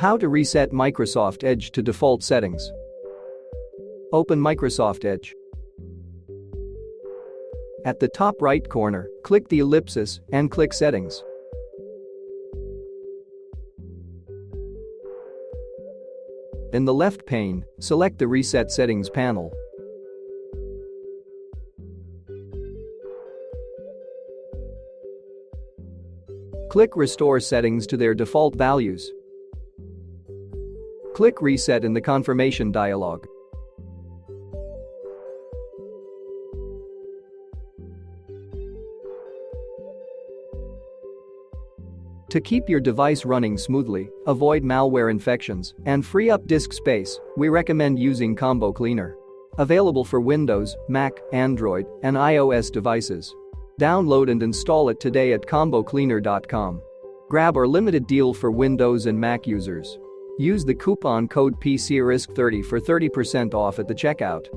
How to reset Microsoft Edge to default settings. Open Microsoft Edge. At the top right corner, click the ellipsis and click Settings. In the left pane, select the Reset Settings panel. Click Restore settings to their default values. Click Reset in the confirmation dialog. To keep your device running smoothly, avoid malware infections, and free up disk space, we recommend using Combo Cleaner. Available for Windows, Mac, Android, and iOS devices. Download and install it today at combocleaner.com. Grab our limited deal for Windows and Mac users. Use the coupon code PCRISK30 for 30% off at the checkout.